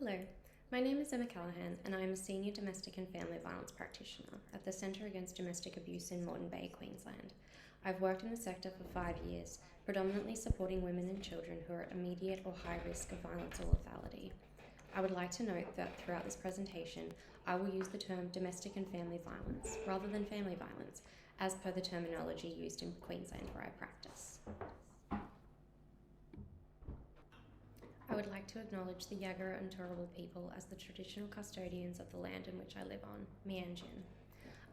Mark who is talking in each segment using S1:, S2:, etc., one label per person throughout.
S1: Hello, my name is Emma Callaghan and I am a Senior Domestic and Family Violence Practitioner at the Centre Against Domestic Abuse in Moreton Bay, Queensland. I've worked in the sector for 5 years, predominantly supporting women and children who are at immediate or high risk of violence or lethality. I would like to note that throughout this presentation, I will use the term domestic and family violence rather than family violence, as per the terminology used in Queensland where I practice. I would like to acknowledge the Yagara and Turrbal people as the traditional custodians of the land in which I live on, Meanjin.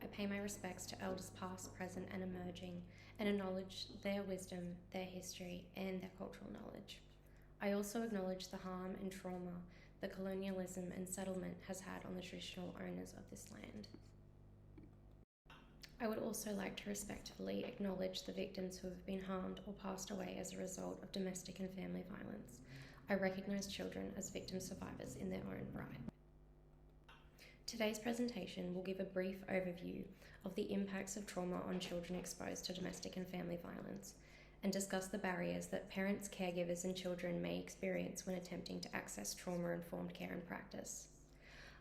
S1: I pay my respects to elders past, present and emerging, and acknowledge their wisdom, their history and their cultural knowledge. I also acknowledge the harm and trauma that colonialism and settlement has had on the traditional owners of this land. I would also like to respectfully acknowledge the victims who have been harmed or passed away as a result of domestic and family violence. I recognise children as victim survivors in their own right. Today's presentation will give a brief overview of the impacts of trauma on children exposed to domestic and family violence, and discuss the barriers that parents, caregivers and children may experience when attempting to access trauma-informed care and practice.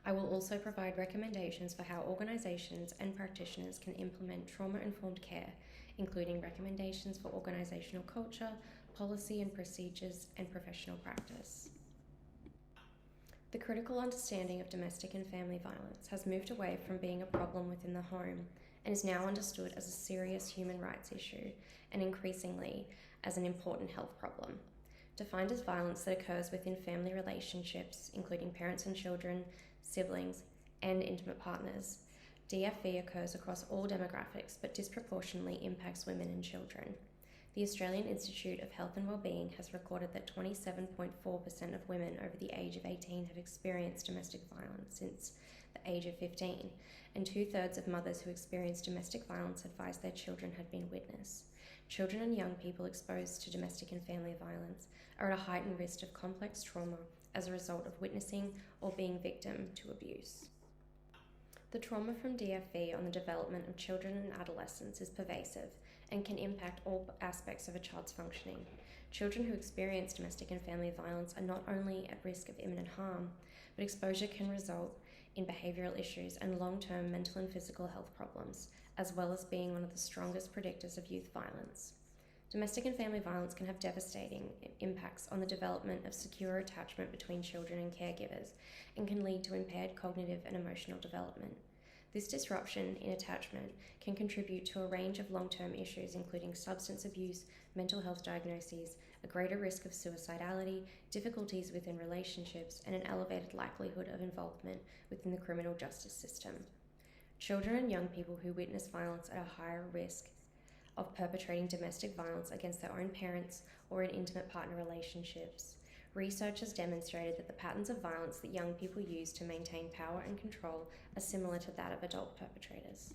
S1: I will also provide recommendations for how organisations and practitioners can implement trauma-informed care, including recommendations for organisational culture, policy and procedures, and professional practice. The critical understanding of domestic and family violence has moved away from being a problem within the home and is now understood as a serious human rights issue and increasingly as an important health problem. Defined as violence that occurs within family relationships, including parents and children, siblings, and intimate partners, DFV occurs across all demographics but disproportionately impacts women and children. The Australian Institute of Health and Wellbeing has recorded that 27.4% of women over the age of 18 have experienced domestic violence since the age of 15, and 2/3 of mothers who experience domestic violence advise their children had been witness. Children and young people exposed to domestic and family violence are at a heightened risk of complex trauma as a result of witnessing or being victim to abuse. The trauma from DFV on the development of children and adolescents is pervasive and can impact all aspects of a child's functioning. Children who experience domestic and family violence are not only at risk of imminent harm, but exposure can result in behavioural issues and long-term mental and physical health problems, as well as being one of the strongest predictors of youth violence. Domestic and family violence can have devastating impacts on the development of secure attachment between children and caregivers and can lead to impaired cognitive and emotional development. This disruption in attachment can contribute to a range of long-term issues including substance abuse, mental health diagnoses, a greater risk of suicidality, difficulties within relationships, and an elevated likelihood of involvement within the criminal justice system. Children and young people who witness violence are at a higher risk of perpetrating domestic violence against their own parents or in intimate partner relationships. Research has demonstrated that the patterns of violence that young people use to maintain power and control are similar to that of adult perpetrators.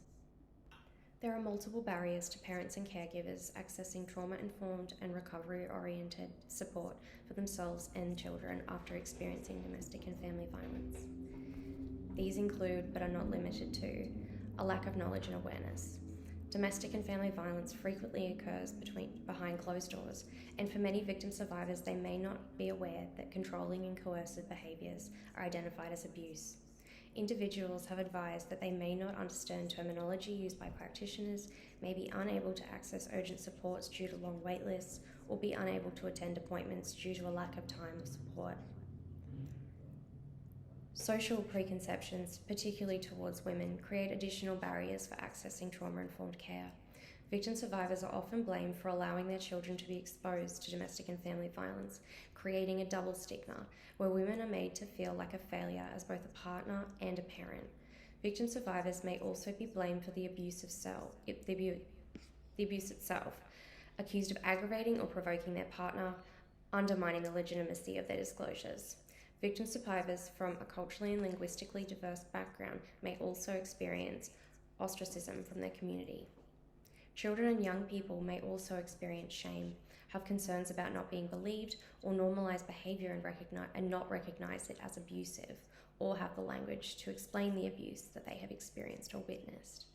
S1: There are multiple barriers to parents and caregivers accessing trauma-informed and recovery-oriented support for themselves and children after experiencing domestic and family violence. These include, but are not limited to, a lack of knowledge and awareness. Domestic and family violence frequently occurs behind closed doors, and for many victim survivors, they may not be aware that controlling and coercive behaviours are identified as abuse. Individuals have advised that they may not understand terminology used by practitioners, may be unable to access urgent supports due to long wait lists, or be unable to attend appointments due to a lack of time or support. Social preconceptions, particularly towards women, create additional barriers for accessing trauma-informed care. Victim survivors are often blamed for allowing their children to be exposed to domestic and family violence, creating a double stigma, where women are made to feel like a failure as both a partner and a parent. Victim survivors may also be blamed for the abuse itself, accused of aggravating or provoking their partner, undermining the legitimacy of their disclosures. Victim survivors from a culturally and linguistically diverse background may also experience ostracism from their community. Children and young people may also experience shame, have concerns about not being believed, or normalize behaviour and not recognize it as abusive, or have the language to explain the abuse that they have experienced or witnessed.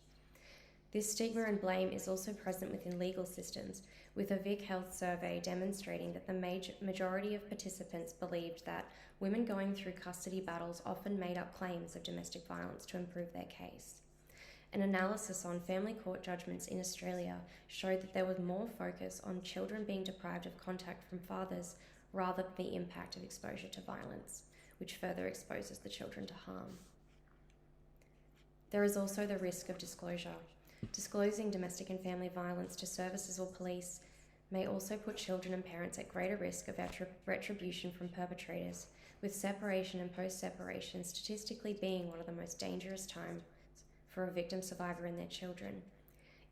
S1: This stigma and blame is also present within legal systems, with a Vic Health survey demonstrating that the majority of participants believed that women going through custody battles often made up claims of domestic violence to improve their case. An analysis on family court judgments in Australia showed that there was more focus on children being deprived of contact from fathers rather than the impact of exposure to violence, which further exposes the children to harm. There is also the risk of disclosure. Disclosing domestic and family violence to services or police may also put children and parents at greater risk of retribution from perpetrators, with separation and post-separation statistically being one of the most dangerous times for a victim survivor and their children.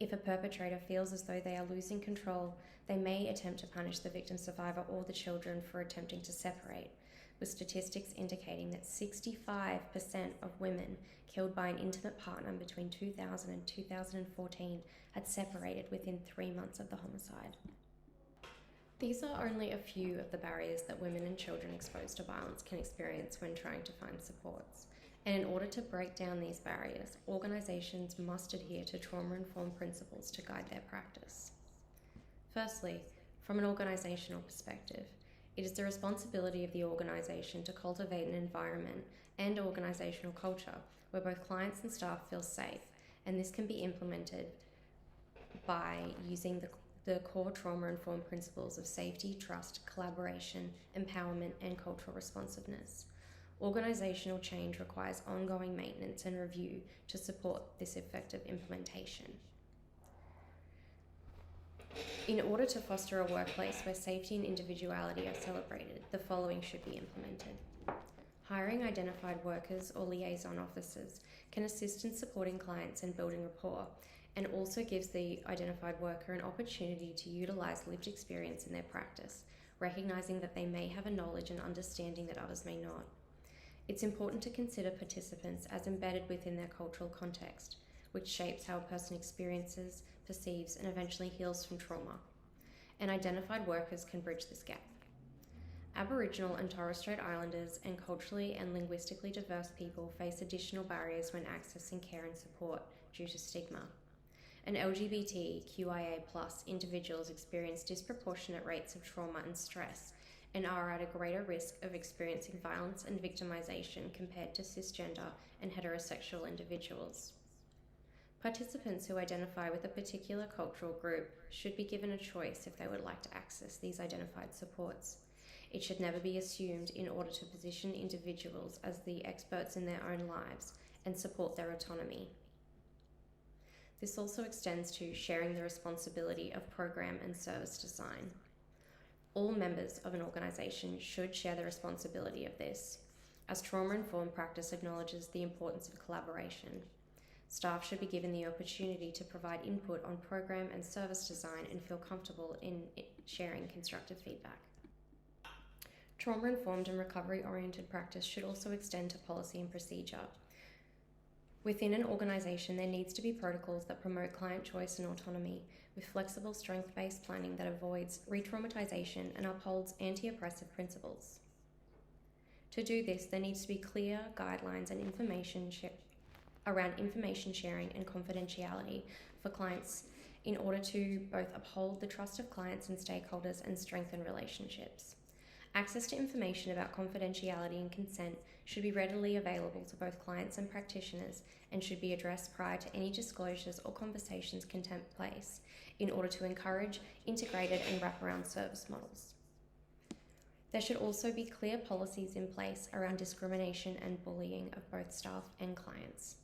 S1: If a perpetrator feels as though they are losing control, they may attempt to punish the victim survivor or the children for attempting to separate, with statistics indicating that 65% of women killed by an intimate partner between 2000 and 2014 had separated within 3 months of the homicide. These are only a few of the barriers that women and children exposed to violence can experience when trying to find supports. And in order to break down these barriers, organisations must adhere to trauma-informed principles to guide their practice. Firstly, from an organisational perspective, it is the responsibility of the organisation to cultivate an environment and organisational culture where both clients and staff feel safe, and this can be implemented by using the core trauma-informed principles of safety, trust, collaboration, empowerment, and cultural responsiveness. Organisational change requires ongoing maintenance and review to support this effective implementation. In order to foster a workplace where safety and individuality are celebrated, the following should be implemented. Hiring identified workers or liaison officers can assist in supporting clients and building rapport, and also gives the identified worker an opportunity to utilise lived experience in their practice, recognising that they may have a knowledge and understanding that others may not. It's important to consider participants as embedded within their cultural context, which shapes how a person experiences, perceives, and eventually heals from trauma. And identified workers can bridge this gap. Aboriginal and Torres Strait Islanders and culturally and linguistically diverse people face additional barriers when accessing care and support due to stigma. And LGBTQIA+ individuals experience disproportionate rates of trauma and stress, and are at a greater risk of experiencing violence and victimization compared to cisgender and heterosexual individuals. Participants who identify with a particular cultural group should be given a choice if they would like to access these identified supports. It should never be assumed in order to position individuals as the experts in their own lives and support their autonomy. This also extends to sharing the responsibility of program and service design. All members of an organisation should share the responsibility of this, as trauma-informed practice acknowledges the importance of collaboration. Staff should be given the opportunity to provide input on program and service design and feel comfortable in sharing constructive feedback. Trauma-informed and recovery-oriented practice should also extend to policy and procedure. Within an organisation, there needs to be protocols that promote client choice and autonomy, with flexible strength-based planning that avoids re-traumatization and upholds anti-oppressive principles. To do this, there needs to be clear guidelines and around information sharing and confidentiality for clients in order to both uphold the trust of clients and stakeholders and strengthen relationships. Access to information about confidentiality and consent should be readily available to both clients and practitioners and should be addressed prior to any disclosures or conversations can take place in order to encourage integrated and wraparound service models. There should also be clear policies in place around discrimination and bullying of both staff and clients.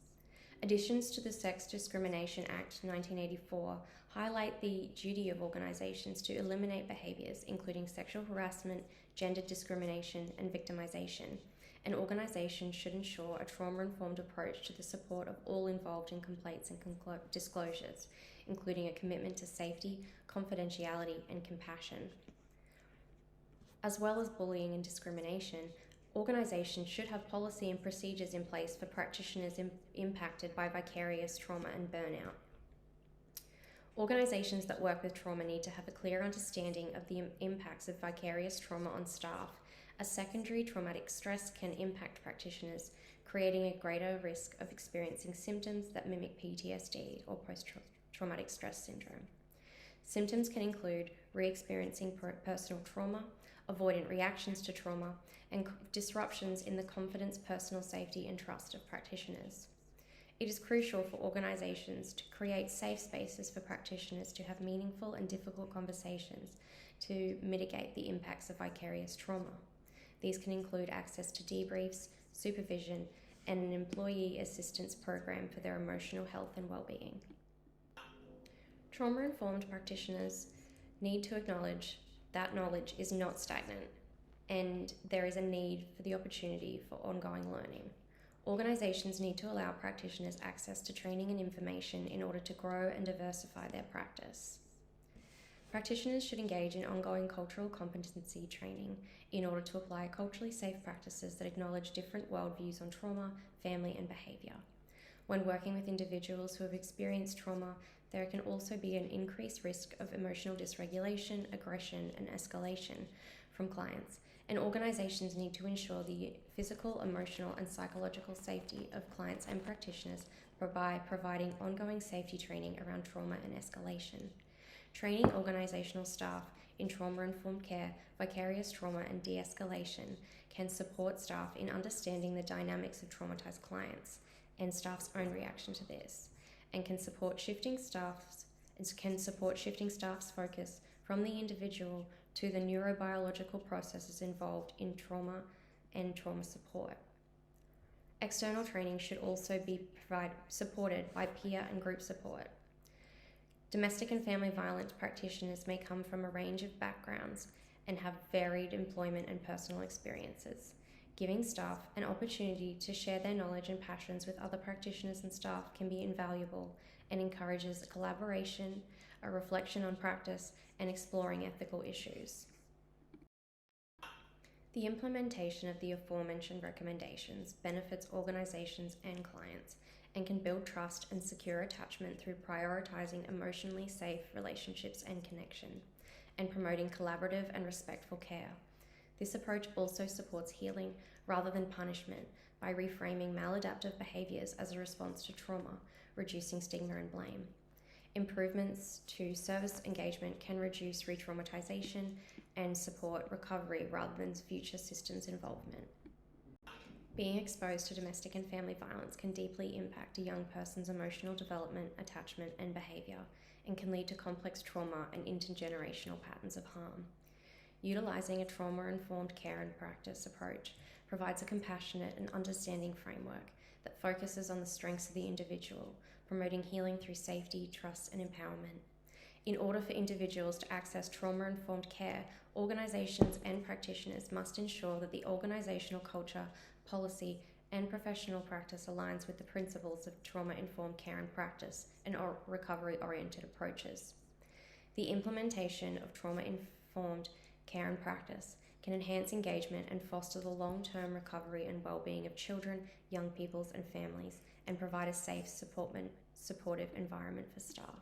S1: Additions to the Sex Discrimination Act 1984 highlight the duty of organisations to eliminate behaviours including sexual harassment, gender discrimination, and victimisation. An organisation should ensure a trauma-informed approach to the support of all involved in complaints and disclosures, including a commitment to safety, confidentiality, and compassion. As well as bullying and discrimination, organisations should have policy and procedures in place for practitioners impacted by vicarious trauma and burnout. Organisations that work with trauma need to have a clear understanding of the impacts of vicarious trauma on staff, A secondary traumatic stress can impact practitioners, creating a greater risk of experiencing symptoms that mimic PTSD or post-traumatic stress syndrome. Symptoms can include re-experiencing personal trauma, avoidant reactions to trauma, and disruptions in the confidence, personal safety, and trust of practitioners. It is crucial for organisations to create safe spaces for practitioners to have meaningful and difficult conversations to mitigate the impacts of vicarious trauma. These can include access to debriefs, supervision, and an employee assistance program for their emotional health and well-being. Trauma-informed practitioners need to acknowledge that knowledge is not stagnant and there is a need for the opportunity for ongoing learning. Organisations need to allow practitioners access to training and information in order to grow and diversify their practice. Practitioners should engage in ongoing cultural competency training in order to apply culturally safe practices that acknowledge different worldviews on trauma, family, and behaviour. When working with individuals who have experienced trauma, there can also be an increased risk of emotional dysregulation, aggression, and escalation from clients, and organisations need to ensure the physical, emotional, and psychological safety of clients and practitioners by providing ongoing safety training around trauma and escalation. Training organisational staff in trauma-informed care, vicarious trauma, and de-escalation can support staff in understanding the dynamics of traumatised clients and staff's own reaction to this, and can support shifting staff's focus from the individual to the neurobiological processes involved in trauma and trauma support. External training should also be supported by peer and group support. Domestic and family violence practitioners may come from a range of backgrounds and have varied employment and personal experiences. Giving staff an opportunity to share their knowledge and passions with other practitioners and staff can be invaluable and encourages collaboration, a reflection on practice, and exploring ethical issues. The implementation of the aforementioned recommendations benefits organisations and clients and can build trust and secure attachment through prioritising emotionally safe relationships and connection, and promoting collaborative and respectful care. This approach also supports healing rather than punishment by reframing maladaptive behaviours as a response to trauma, reducing stigma and blame. Improvements to service engagement can reduce re-traumatisation and support recovery rather than future systems involvement. Being exposed to domestic and family violence can deeply impact a young person's emotional development, attachment, and behaviour, and can lead to complex trauma and intergenerational patterns of harm. Utilising a trauma-informed care and practice approach provides a compassionate and understanding framework that focuses on the strengths of the individual, promoting healing through safety, trust, and empowerment. In order for individuals to access trauma-informed care, organisations and practitioners must ensure that the organisational culture, policy, and professional practice aligns with the principles of trauma-informed care and practice and recovery-oriented approaches. The implementation of trauma-informed care and practice can enhance engagement and foster the long-term recovery and well-being of children, young peoples, and families, and provide a safe, supportive environment for staff.